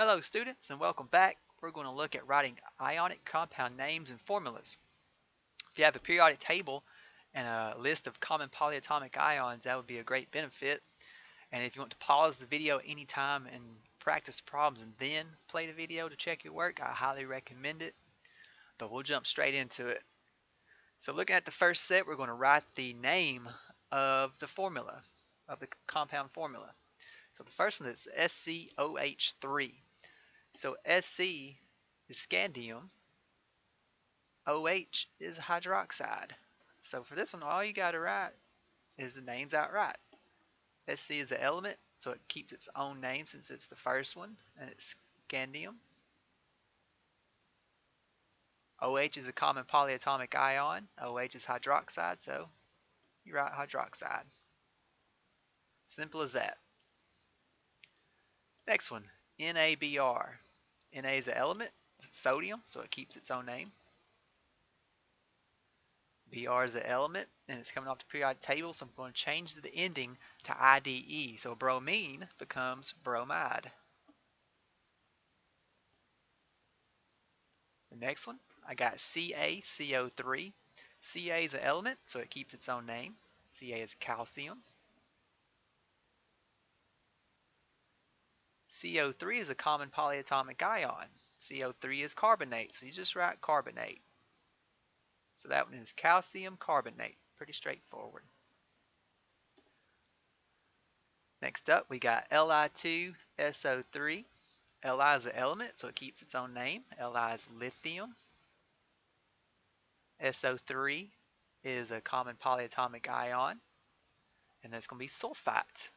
Hello students and welcome back. We're going to look at writing ionic compound names and formulas. If you have a periodic table and a list of common polyatomic ions, that would be a great benefit. And if you want to pause the video anytime and practice the problems and then play the video to check your work, I highly recommend it. But we'll jump straight into it. So looking at the first set, we're going to write the name of the formula, of the compound formula. So the first one is SCOH3. So Sc is scandium, OH is hydroxide. So for this one, all you got to write is the names outright. Sc is an element, so it keeps its own name since it's the first one, and it's scandium. OH is a common polyatomic ion. OH is hydroxide, so you write hydroxide. Simple as that. Next one, NaBr. Na is an element, it's sodium, so it keeps its own name. Br is an element, and it's coming off the periodic table, so I'm going to change the ending to IDE. So bromine becomes bromide. The next one, I got CaCO3. Ca is an element, so it keeps its own name. Ca is calcium. CO3 is a common polyatomic ion. CO3 is carbonate, so you just write carbonate. So that one is calcium carbonate. Pretty straightforward. Next up, we got Li2SO3. Li is an element, so it keeps its own name. Li is lithium. SO3 is a common polyatomic ion, and that's going to be sulfite.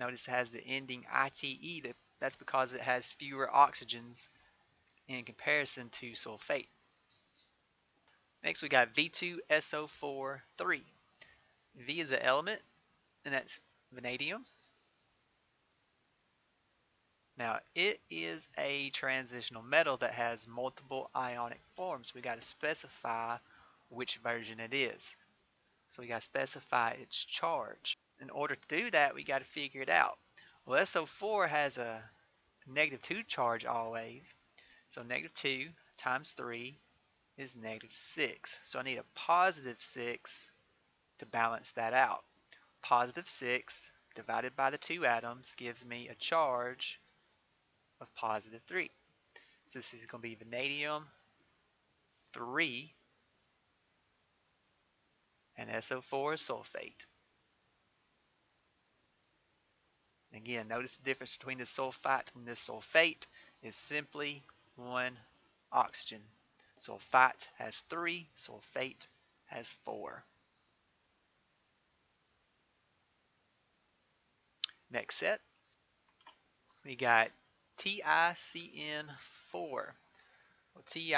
Notice it has the ending ITE. That's because it has fewer oxygens in comparison to sulfate. Next we got V2SO4 3. V is an element, and that's vanadium. Now it is a transitional metal that has multiple ionic forms. We got to specify which version it is. So we got to specify its charge. In order to do that, we got to figure it out. Well, SO4 has a -2 charge always. So -2 times 3 is -6. So I need a +6 to balance that out. +6 divided by the two atoms gives me a charge of +3. So this is going to be vanadium 3 and SO4 is sulfate. Again, notice the difference between the sulfite and the sulfate is simply one oxygen. Sulfite has 3, sulfate has 4. Next set, we got TiCN4. Well, Ti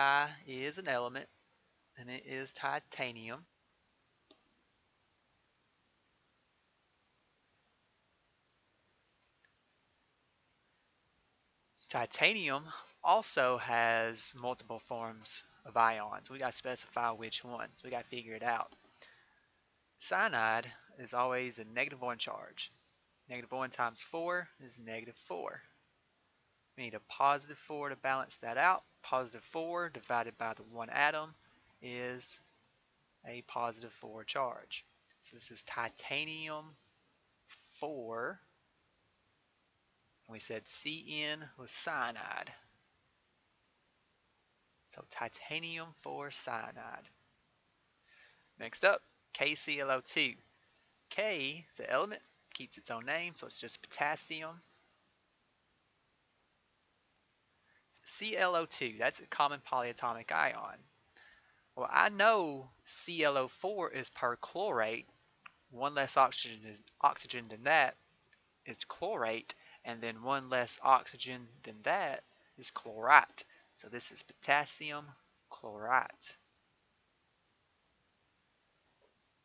is an element, and it is titanium. Titanium also has multiple forms of ions. We got to specify which ones. We got to figure it out. Cyanide is always a -1 charge. -1 times 4 is -4. We need a +4 to balance that out. +4 divided by the one atom is a +4 charge. So this is titanium 4. We said Cn was cyanide. So titanium 4 cyanide. Next up, KClO2. K is an element, keeps its own name, so it's just potassium. ClO2, that's a common polyatomic ion. Well, I know ClO4 is perchlorate. One less oxygen than that is chlorate, and then one less oxygen than that is chlorite. So this is potassium chlorite.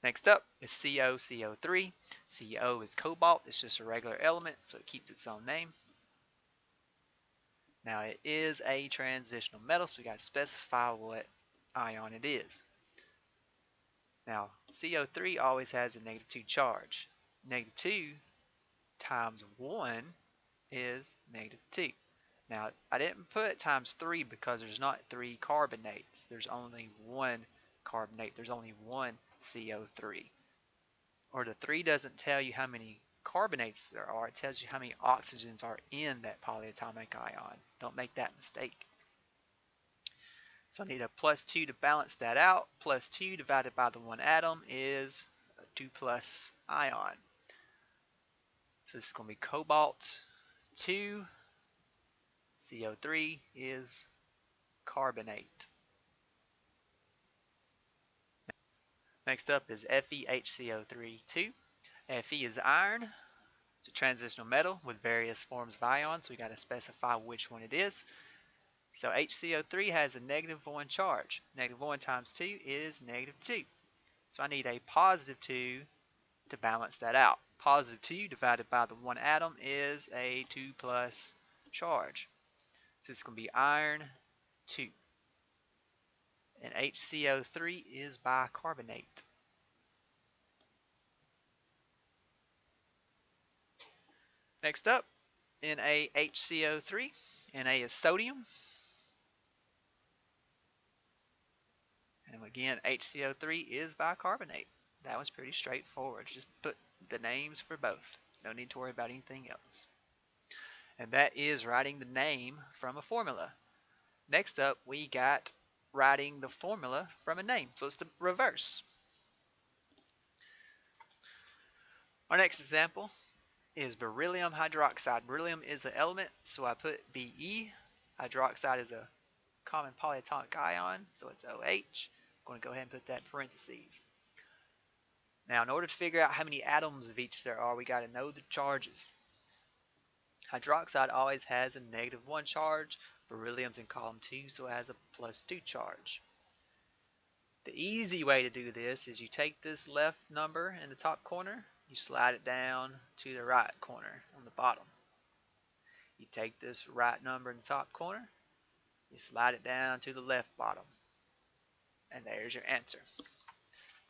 Next up is CoCO3. Co is cobalt. It's just a regular element, so it keeps its own name. Now it is a transitional metal, so we got to specify what ion it is. Now CO3 always has a -2 charge. -2 times 1 is -2. Now, I didn't put times 3 because there's not 3 carbonates. There's only one carbonate. There's only one CO3. Or the 3 doesn't tell you how many carbonates there are. It tells you how many oxygens are in that polyatomic ion. Don't make that mistake. So I need a +2 to balance that out. +2 divided by the one atom is a 2+ ion. So this is going to be cobalt 2, CO3 is carbonate. Next up is FeHCO3 2. Fe is iron. It's a transitional metal with various forms of ions. We got to specify which one it is. So HCO3 has a -1 charge. -1 times 2 is -2. So I need a +2 to balance that out. +2 divided by the one atom is a 2+ charge. So it's going to be iron 2. And HCO3 is bicarbonate. Next up, NaHCO3. Na is sodium. And again, HCO3 is bicarbonate. That was pretty straightforward. Just put the names for both. No need to worry about anything else. And that is writing the name from a formula. Next up, we got writing the formula from a name. So it's the reverse. Our next example is beryllium hydroxide. Beryllium is an element, so I put Be. Hydroxide is a common polyatomic ion, so it's OH. I'm going to go ahead and put that in parentheses. Now, in order to figure out how many atoms of each there are, we got to know the charges. Hydroxide always has a -1 charge. Beryllium's in column 2, so it has a +2 charge. The easy way to do this is you take this left number in the top corner, you slide it down to the right corner on the bottom. You take this right number in the top corner, you slide it down to the left bottom. And there's your answer.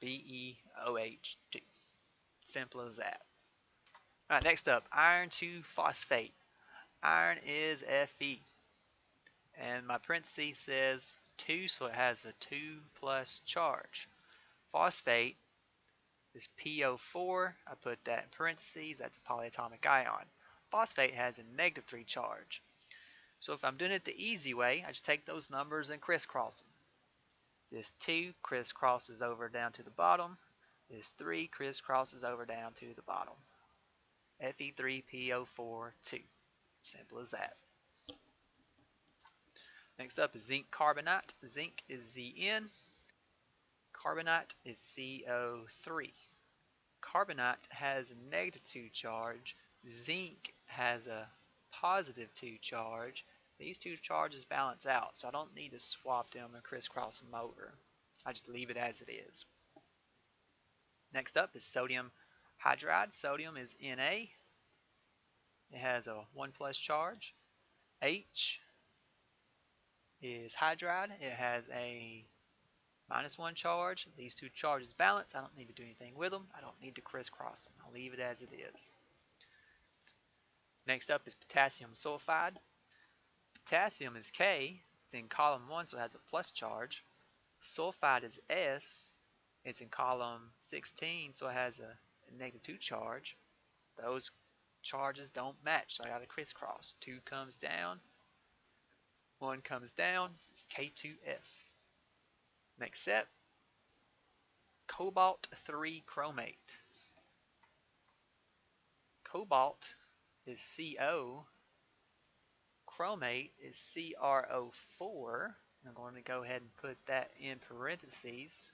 BeOH2. Simple as that. Alright, next up, iron 2 phosphate. Iron is Fe. And my parenthesis says 2, so it has a 2+ charge. Phosphate is PO4. I put that in parentheses. That's a polyatomic ion. Phosphate has a -3 charge. So if I'm doing it the easy way, I just take those numbers and crisscross them. This 2 crisscrosses over down to the bottom. This 3 crisscrosses over down to the bottom. Fe3PO4 2. Simple as that. Next up is zinc carbonate. Zinc is Zn. Carbonate is CO3. Carbonate has a -2 charge. Zinc has a +2 charge. These two charges balance out, so I don't need to swap them and crisscross them over. I just leave it as it is. Next up is sodium hydride. Sodium is Na. It has a 1+ charge. H is hydride. It has a -1 charge. These two charges balance. I don't need to do anything with them. I don't need to crisscross them. I'll leave it as it is. Next up is potassium sulfide. Potassium is K. It's in column 1, so it has a plus charge. Sulfide is S. It's in column 16, so it has a -2 charge. Those charges don't match, so I got to crisscross. 2 comes down, 1 comes down. It's K2S. Next step, cobalt 3 chromate. Cobalt is CO. Chromate is CrO4. I'm going to go ahead and put that in parentheses.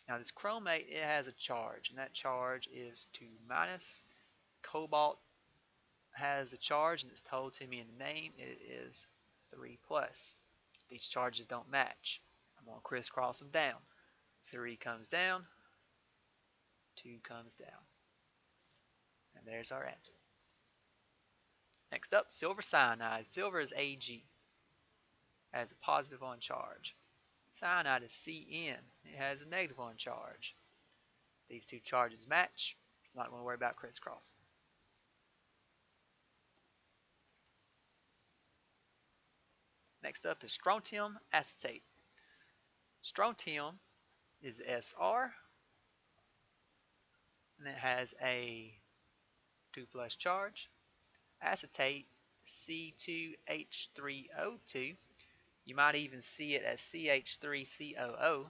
Now this chromate, it has a charge, and that charge is 2-. Cobalt has a charge, and it's told to me in the name, it is 3+. These charges don't match. I'm going to crisscross them down. 3 comes down, 2 comes down. And there's our answer. Next up, silver cyanide. Silver is Ag. Has a +1 charge. Cyanide is Cn. It has a -1 charge. These two charges match. It's not going to worry about crisscrossing. Next up is strontium acetate. Strontium is Sr, and it has a 2 plus charge. Acetate, C2H3O2. You might even see it as CH3COO.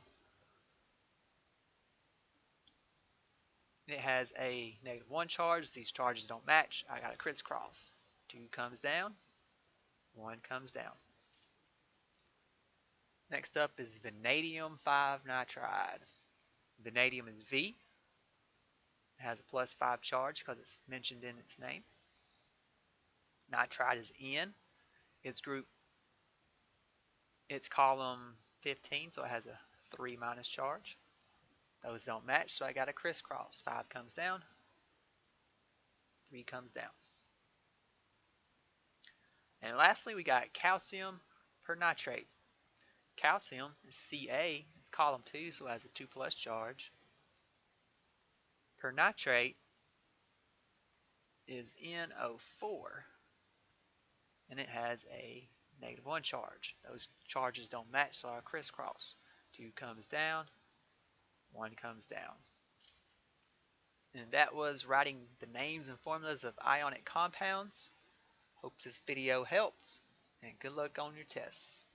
It has a -1 charge. These charges don't match. I got a crisscross. 2 comes down, 1 comes down. Next up is vanadium 5 nitride. Vanadium is V. It has a +5 charge because it's mentioned in its name. Nitride is N. It's column 15, so it has a 3 minus charge. Those don't match, so I got a crisscross. 5 comes down, 3 comes down. And lastly, we got calcium pernitrate. Calcium is Ca. It's column 2, so it has a 2 plus charge. Pernitrate is NO4, and it has a -1 charge. Those charges don't match, so I crisscross. 2 comes down, 1 comes down. And that was writing the names and formulas of ionic compounds. Hope this video helped, and good luck on your tests.